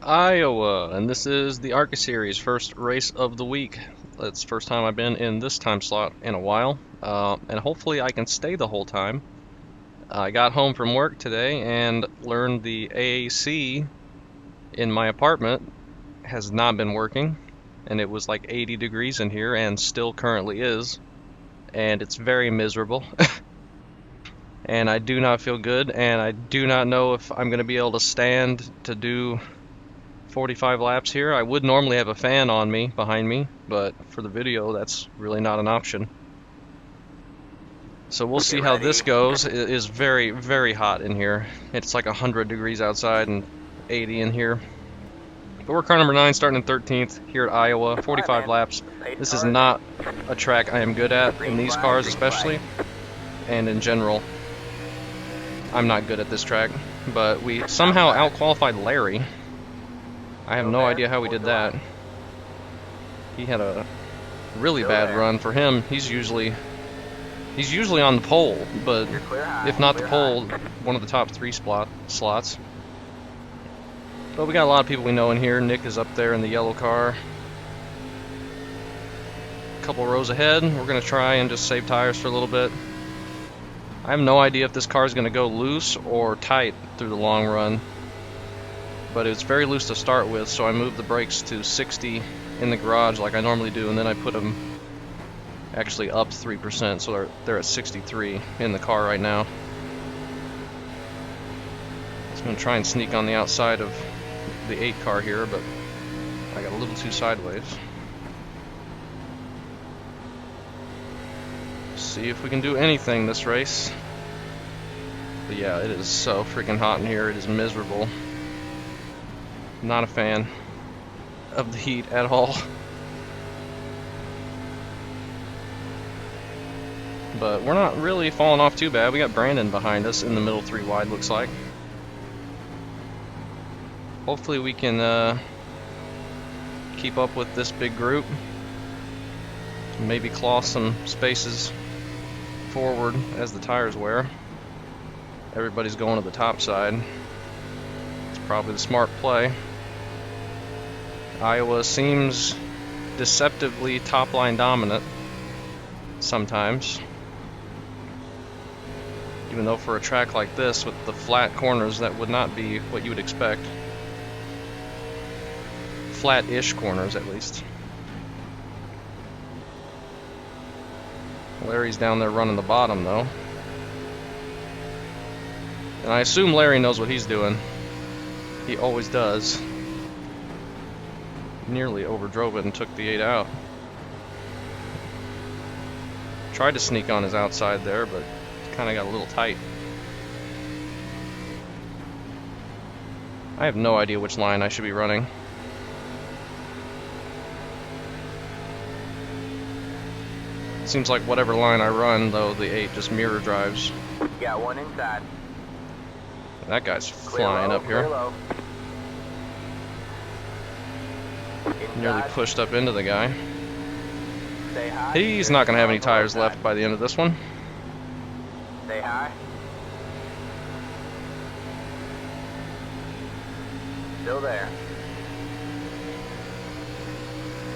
Iowa, and this is the ARCA Series, first race of the week. It's the first time I've been in this time slot in a while, and hopefully I can stay the whole time. I got home from work today and learned the AAC in my apartment has not been working, and it was like 80 degrees in here and still currently is, and it's very miserable. And I do not feel good, and I do not know if I'm going to be able to stand to do 45 laps here. I would normally have a fan on me behind me, but for the video that's really not an option. So we'll see how this goes. It is very, very hot in here. It's like 100 degrees outside and 80 in here. But we're car number 9, starting in 13th here at Iowa, 45 laps. This is not a track I am good at, in these cars especially, and in general. I'm not good at this track, but we somehow out-qualified Larry. I have no idea how we did that. He had a really bad run. For him, he's usually on the pole, but if not the pole, one of the top 3 slots. But we got a lot of people we know in here. Nick is up there in the yellow car. A couple rows ahead. We're going to try and just save tires for a little bit. I have no idea if this car is going to go loose or tight through the long run. But it's very loose to start with, so I moved the brakes to 60 in the garage like I normally do, and then I put them actually up 3%, so they're at 63 in the car right now. I'm going to try and sneak on the outside of the 8 car here, but I got a little too sideways. See if we can do anything this race. But yeah, it is so freaking hot in here. It is miserable. Not a fan of the heat at all. But we're not really falling off too bad. We got Brandon behind us in the middle 3 wide, looks like. Hopefully we can keep up with this big group. Maybe claw some spaces forward as the tires wear. Everybody's going to the top side. It's probably the smart play. Iowa seems deceptively top-line dominant sometimes. Even though for a track like this with the flat corners, that would not be what you would expect. Flat-ish corners, at least. Larry's down there running the bottom, though. And I assume Larry knows what he's doing. He always does. Nearly overdrove it and took the 8 out. Tried to sneak on his outside there, but kind of got a little tight. I have no idea which line I should be running. Seems like whatever line I run, though, the 8 just mirror drives. Got one inside. That guy's flying up here. Nearly pushed up into the guy. He's not going to have any tires left by the end of this one. Stay high. Still there.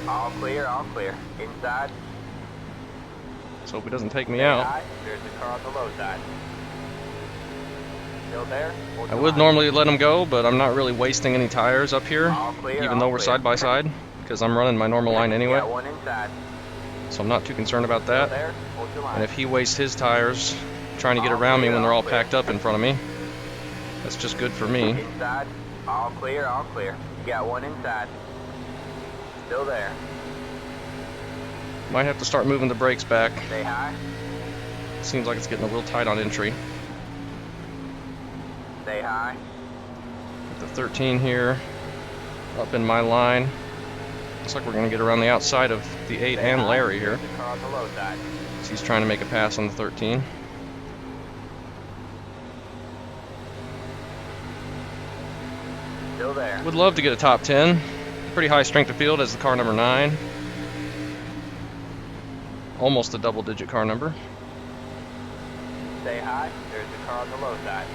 All clear, all clear. Inside. Let's hope he doesn't take me out. There's the car on the low side. Still there? I would normally let him go, but I'm not really wasting any tires up here, Clear, even though we're side by side, because I'm running my normal line anyway. Got one inside. So I'm not too concerned about that. There. And if he wastes his tires trying to get around me when they're all packed up in front of me, that's just good for me. Inside. All clear, all clear. Got one inside. Still there. Might have to start moving the brakes back. Stay high. Seems like it's getting a little tight on entry. Stay high. With the 13 here, up in my line. Looks like we're going to get around the outside of the 8 and Larry here. The car on the low side. So he's trying to make a pass on the 13. Still there. Would love to get a top 10. Pretty high strength of field as the car number 9. Almost a double-digit car number. Stay high. There's the car on the low side.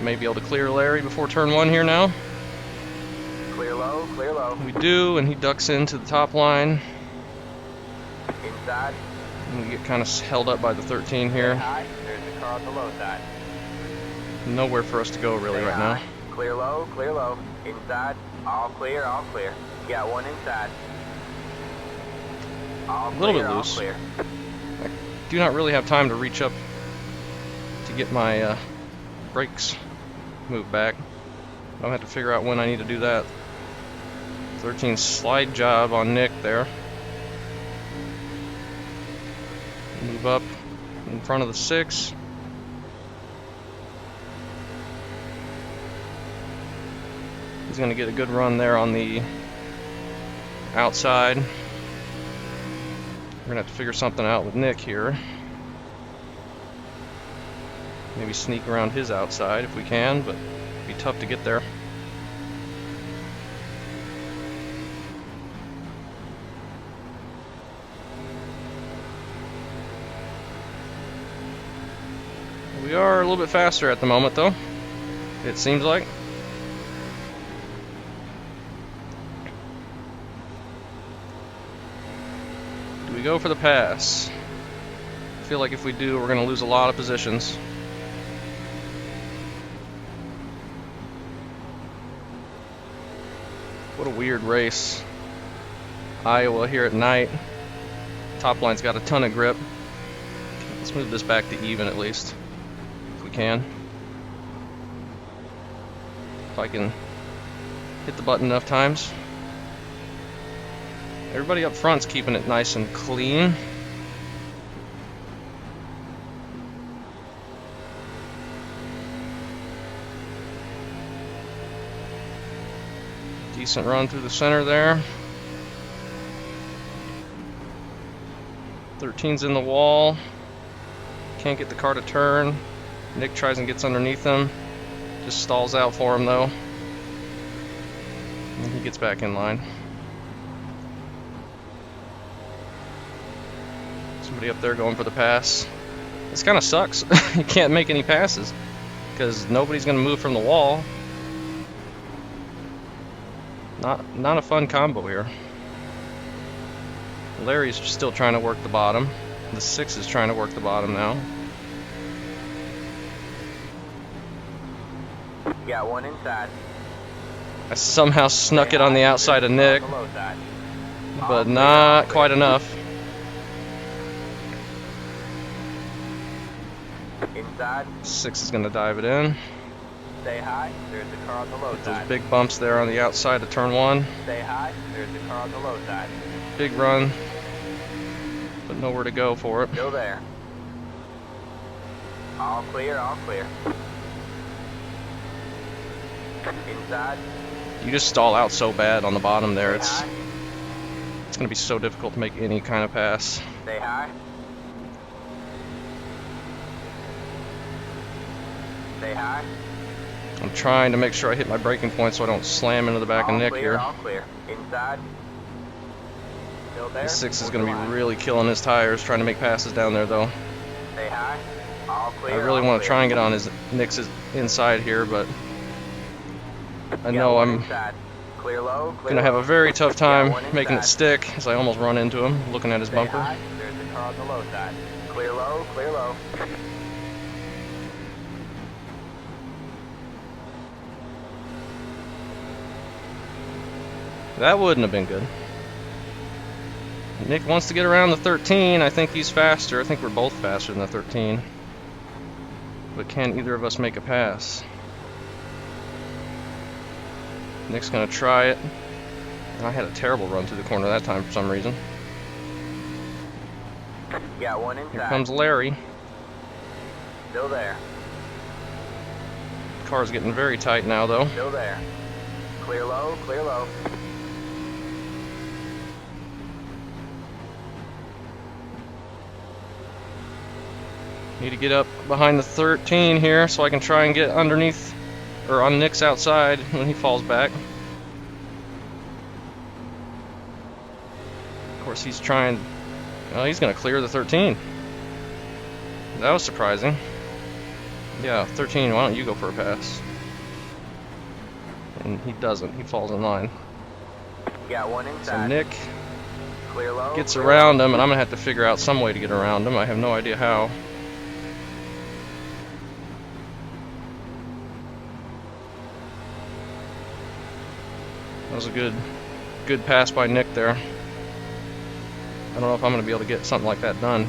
May be able to clear Larry before turn 1 here now. Clear low, clear low. We do, and he ducks into the top line. Inside. And we get kind of held up by the 13 here. High. There's the car on the low side. Nowhere for us to go really right now. Clear low, clear low. Inside. All clear, all clear. Got one inside. All clear, A little bit all loose. clear. I do not really have time to reach up to get my brakes moved back. I'll have to figure out when I need to do that. 13 slide job on Nick there. Move up in front of the 6. He's going to get a good run there on the outside. We're going to have to figure something out with Nick here. Maybe sneak around his outside if we can, but it'd be tough to get there. We are a little bit faster at the moment, though, it seems like. Do we go for the pass? I feel like if we do, we're going to lose a lot of positions. What a weird race. Iowa here at night. Top line's got a ton of grip. Let's move this back to even at least, if we can. If I can hit the button enough times. Everybody up front's keeping it nice and clean. Decent run through the center there. 13's in the wall. Can't get the car to turn. Nick tries and gets underneath him. Just stalls out for him though. And he gets back in line. Somebody up there going for the pass. This kind of sucks. You can't make any passes because nobody's going to move from the wall. Not a fun combo here. Larry's still trying to work the bottom. The 6 is trying to work the bottom now. Got one inside. I somehow snuck it on the outside of Nick, but not quite enough. Inside. 6 is going to dive it in. Stay high. There's the car on the low side. Those big bumps there on the outside of turn 1. Stay high. There's the car on the low side. Big run, but nowhere to go for it. Still there. All clear, all clear. Inside. You just stall out so bad on the bottom there. Stay It's high. going to be so difficult to make any kind of pass. Stay high. Stay high. I'm trying to make sure I hit my braking point so I don't slam into the back of Nick here. All clear. Inside. Still there. The 6 is going to be really killing his tires trying to make passes down there though. Stay high. All clear. I really want to try and get on Nick's inside here, but I know I'm Clear low, clear going to have a very tough time one making it inside. stick as I almost run into him looking at his Stay bumper. high. There's the car on the low side. Clear low, clear low. That wouldn't have been good. Nick wants to get around the 13. I think he's faster. I think we're both faster than the 13. But can either of us make a pass? Nick's going to try it. And I had a terrible run through the corner that time for some reason. Got one inside. Here comes Larry. Still there. Car's getting very tight now though. Still there. Clear low, clear low. Need to get up behind the 13 here so I can try and get underneath or on Nick's outside when he falls back. Of course he's trying, well, he's going to clear the 13. That was surprising. Yeah, 13, why don't you go for a pass? And he doesn't, he falls in line. Got one So inside. Nick Clear low. gets clear around low. him, and I'm gonna have to figure out some way to get around him. I have no idea how. That was a good pass by Nick there. I don't know if I'm gonna be able to get something like that done.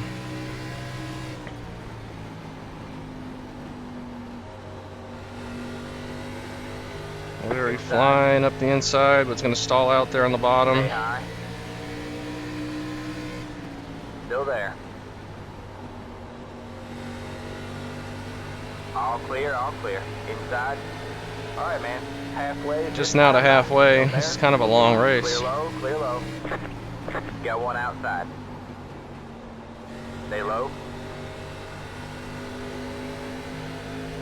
We're already flying up the inside, but it's gonna stall out there on the bottom. Stay high. Still there. All clear, all clear. Inside. All right, man. Halfway. Just now to halfway. Still This is there. kind of a long race. Clear low, clear low. Got one outside. Stay low.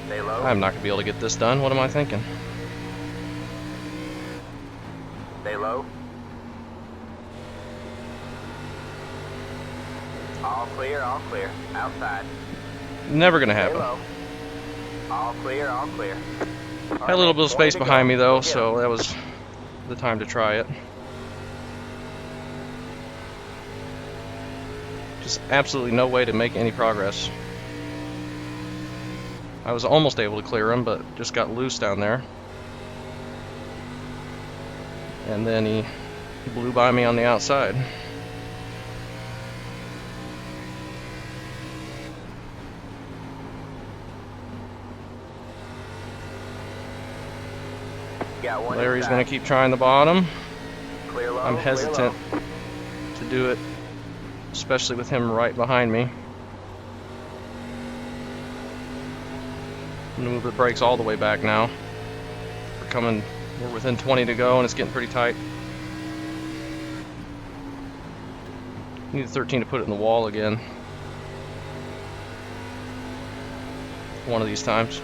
Stay low. I'm not gonna be able to get this done. What am I thinking? Stay low. All clear, all clear. Outside. Never gonna Stay happen. low. All clear, all clear. Had a little bit of space behind me though, so that was the time to try it. Just absolutely no way to make any progress. I was almost able to clear him, but just got loose down there. And then he blew by me on the outside. Got one Larry's inside. going to keep trying the bottom. Clear low, I'm clear hesitant low. to do it, especially with him right behind me. I'm going to move the brakes all the way back now. We're within 20 to go and it's getting pretty tight. Need a 13 to put it in the wall again. One of these times.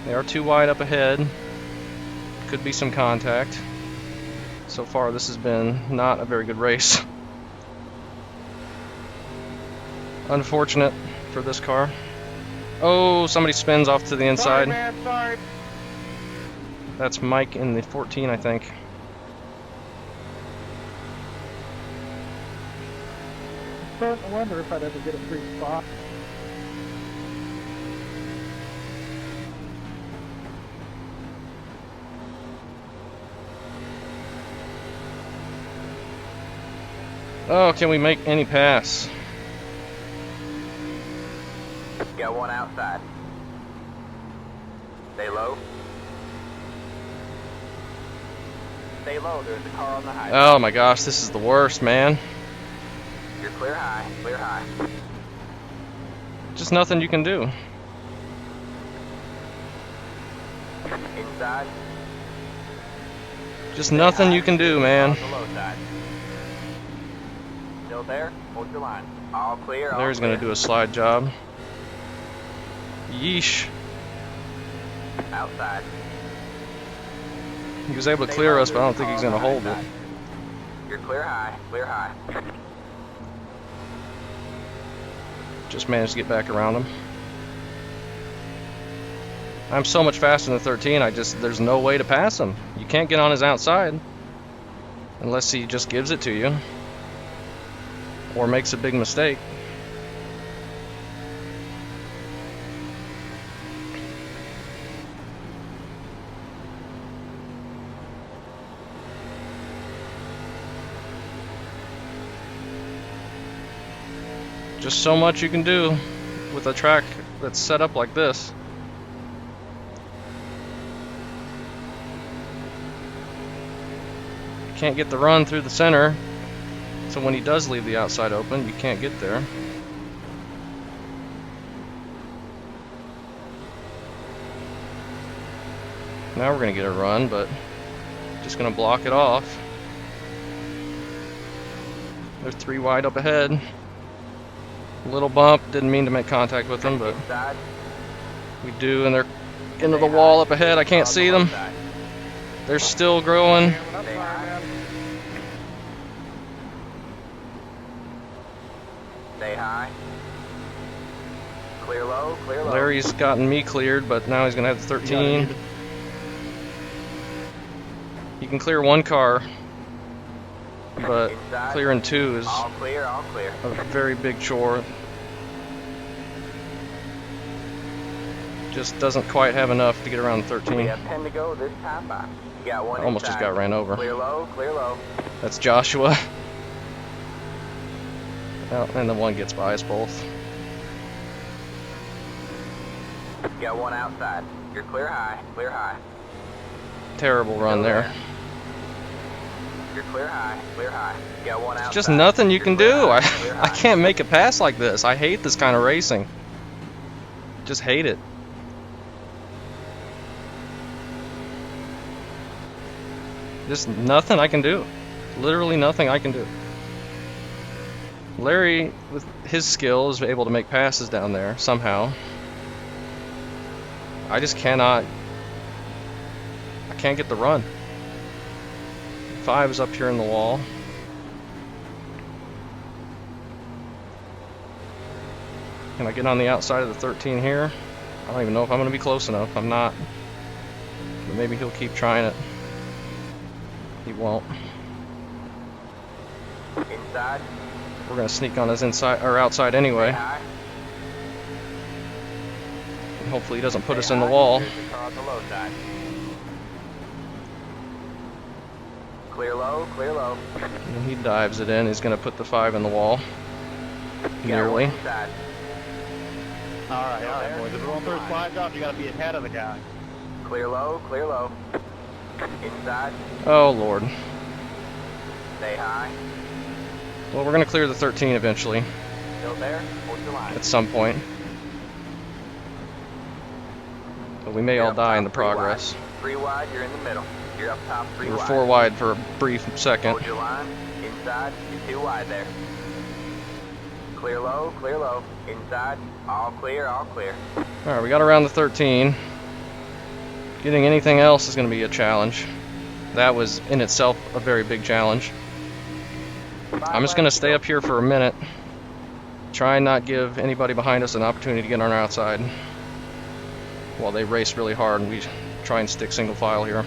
They are too wide up ahead. Could be some contact. So far this has been not a very good race. Unfortunate for this car. Oh, somebody spins off to the inside. Sorry, man, sorry. That's Mike in the 14, I think. I wonder if I'd ever get a free spot. Oh, can we make any pass? Got one outside. Stay low. Stay low, there's a car on the highway. Oh my gosh, this is the worst, man. You're clear high, clear high. Just nothing you can do. Inside. Just Stay nothing high. you can do, On man. the low side. Still there? Hold your line. All clear, all Larry's clear. gonna do a slide job. Yeesh. Outside. He was able to Stay clear low, us, but I don't there's think a he's car gonna on hold the high it. side. You're clear high, clear high. Just managed to get back around him. I'm so much faster than the 13, there's no way to pass him. You can't get on his outside unless he just gives it to you or makes a big mistake. Just so much you can do with a track that's set up like this. You can't get the run through the center, so when he does leave the outside open, you can't get there. Now we're going to get a run, but just going to block it off. There's 3 wide up ahead. Little bump, didn't mean to make contact with them, but Inside. we do, and they're into the wall up ahead. I can't see them. They're still growing. Stay high. Stay high. Clear low, clear low. Larry's gotten me cleared, but now he's gonna have the 13. He can clear one car, but Inside. clearing two is All clear, all clear. a very big chore. Just doesn't quite have enough to get around the We 13. have 10 to go this time by. You got one Almost just inside. got ran over. Clear low, clear low. That's Joshua. Oh, and the one gets by us both. You got one outside. You're clear high, clear high. Terrible run Still there. You're clear high, clear high. You got one outside. It's just nothing you You're can clear do. high, clear I high. can't make a pass like this. I hate this kind of racing. Just hate it. Just nothing I can do. Literally nothing I can do. Larry, with his skill, is able to make passes down there somehow. I just cannot. I can't get the run. 5 is up here in the wall. Can I get on the outside of the 13 here? I don't even know if I'm going to be close enough. I'm not. But maybe he'll keep trying it. He won't. Inside. We're going to sneak on his inside or outside Stay anyway. high. And hopefully he doesn't put us Stay in the high. wall. There's the car on the low side. Clear low, clear low. And he dives it in. He's going to put the 5 in the wall. You got Nearly. one inside. All right, boys. If we're going through a slide job, you got to be ahead of the guy. Clear low, clear low. Inside. Oh, Lord. Stay high. Well, we're going to clear the 13 eventually, Still there. Hold your line. at some point. But we may You're all up die in the top, 3 wide. progress. 3 wide, you're in the middle. You're up top, 3 We were wide. 4 wide for a brief second. Hold your line. Inside. You're 2 wide there. Clear low, clear low. Inside. All clear, all clear. Alright, we got around the 13. Getting anything else is going to be a challenge. That was in itself a very big challenge. I'm just going to stay up here for a minute. Try and not give anybody behind us an opportunity to get on our outside. While they race really hard and we try and stick single file here.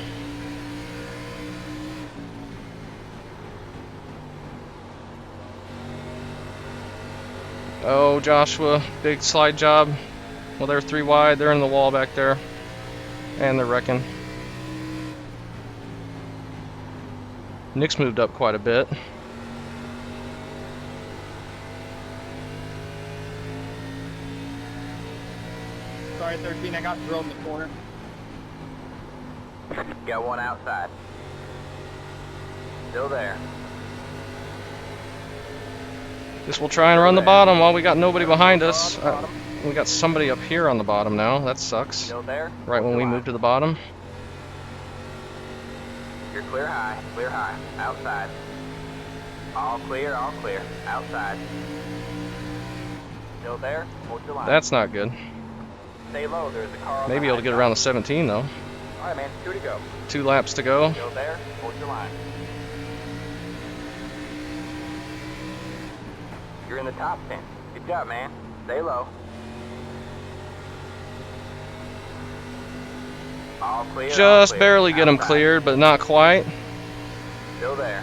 Oh, Joshua, big slide job. Well, they're 3 wide. They're in the wall back there. And they're wrecking. Nick's moved up quite a bit. Sorry, 13. I got thrown in the corner. Got one outside. Still there. Guess we'll try and run the bottom while we got nobody behind us. We got somebody up here on the bottom now. That sucks. Still there. Right when we move to the bottom. You're clear high, outside. All clear, outside. Still there, hold your line. That's not good. Stay low, there's a car on Maybe the able to high get side. around the 17 though. Alright man, 2 to go. 2 laps to go. Still there, hold your line. You're in the top 10. Good job, man. Stay low. All clear. all Just clear. barely get them Outside. cleared, but not quite. Still there.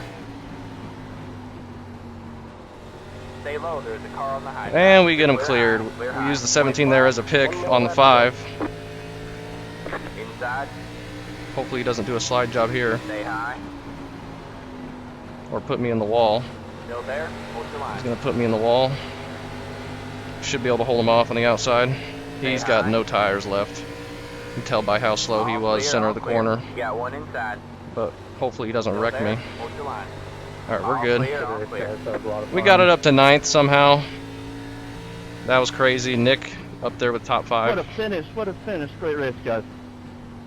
Stay low, there's a car on the high side. And we get them Clear cleared. high, clear We high. use the 17 there as a pick 20 on the left 5. to go. Inside, Hopefully he doesn't do a slide job here stay high. or put me in the wall. Still there, hold your line. He's going to put me in the wall. Should be able to hold him off on the outside. He's got no tires left. You can tell by how slow he All was, clear, center all of the clear. corner. You got one inside. But hopefully he doesn't Still wreck there, me. hold your line. Alright, All we're good. clear, all clear. We got it up to 9th somehow. That was crazy. Nick up there with top What a 5. finish. What a finish. Great race, guys.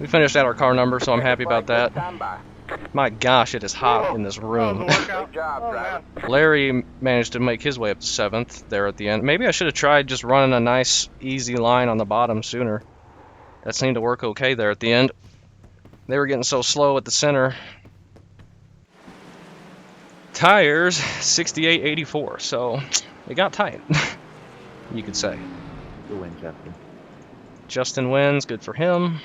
We finished out our car number, so I'm happy about Good that. time by. My gosh, it is hot in this room. Good job, Oh, driver. Larry managed to make his way up to 7th there at the end. Maybe I should have tried just running a nice, easy line on the bottom sooner. That seemed to work okay there at the end. They were getting so slow at the center. Tires 68.84, so it got tight, you could say. Good win, Justin. Justin wins, good for him.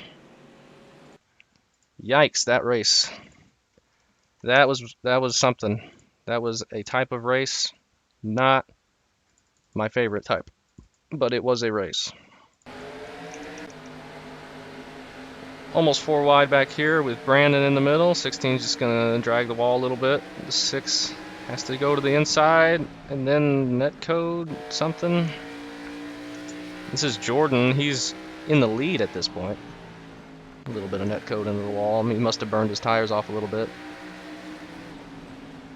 Yikes, that race. That was something. That was a type of race, not my favorite type, but it was a race. Almost 4 wide back here with Brandon in the middle. 16's just gonna drag the wall a little bit. The 6 has to go to the inside, and then netcode something. This is Jordan. He's in the lead at this point. A little bit of netcode into the wall. I mean, he must have burned his tires off a little bit.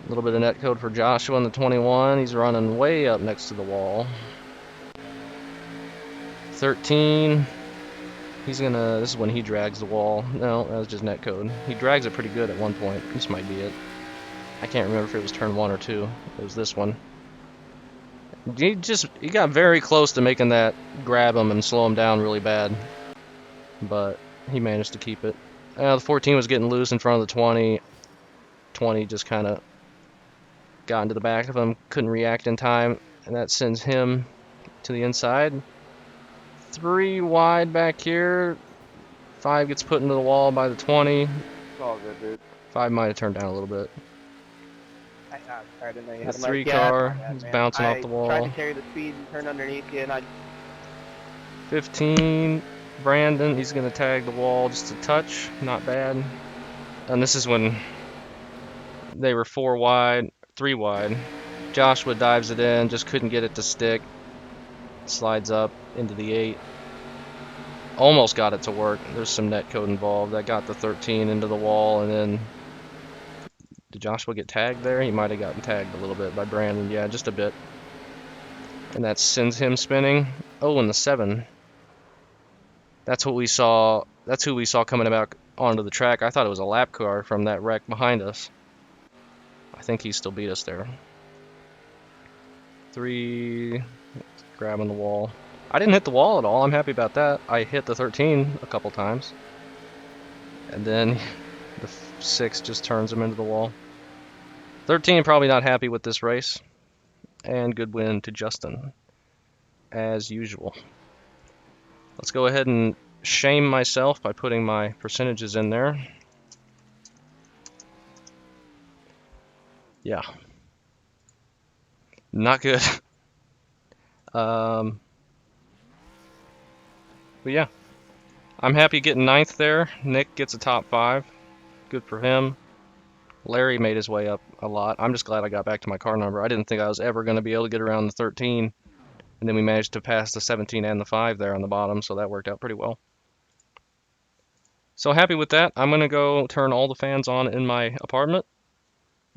A little bit of netcode for Joshua in the 21. He's running way up next to the wall. 13. He's gonna, this is when he drags the wall. No, that was just netcode. He drags it pretty good at one point. This might be it. I can't remember if it was turn 1 or 2. It was this one. He got very close to making that grab him and slow him down really bad. But he managed to keep it. The 14 was getting loose in front of the 20. 20 just kind of got into the back of him, couldn't react in time, and that sends him to the inside. 3 wide back here. 5 gets put into the wall by the 20. It's all good, dude. 5 might have turned down a little bit. I didn't know you The had 3 car is bouncing off the wall. I tried to carry the speed and turn underneath you, and I... 15, Brandon, he's going to tag the wall just a touch, not bad. And this is when they were 4 wide, 3 wide. Joshua dives it in, just couldn't get it to stick. Slides up into the 8. Almost got it to work. There's some netcode involved. That got the 13 into the wall, and then did Joshua get tagged there? He might have gotten tagged a little bit by Brandon. Yeah, just a bit. And that sends him spinning. Oh, and the 7. That's what we saw. That's who we saw coming back onto the track. I thought it was a lap car from that wreck behind us. I think he still beat us there. 3, grabbing the wall. I didn't hit the wall at all. I'm happy about that. I hit the 13 a couple times. And then the 6 just turns him into the wall. 13 probably not happy with this race. And good win to Justin, as usual. Let's go ahead and shame myself by putting my percentages in there. Yeah. Not good. But yeah. I'm happy getting 9th there. Nick gets a top 5. Good for him. Larry made his way up a lot. I'm just glad I got back to my car number. I didn't think I was ever going to be able to get around the 13. And then we managed to pass the 17 and the 5 there on the bottom, so that worked out pretty well. So happy with that. I'm going to go turn all the fans on in my apartment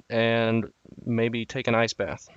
and maybe take an ice bath.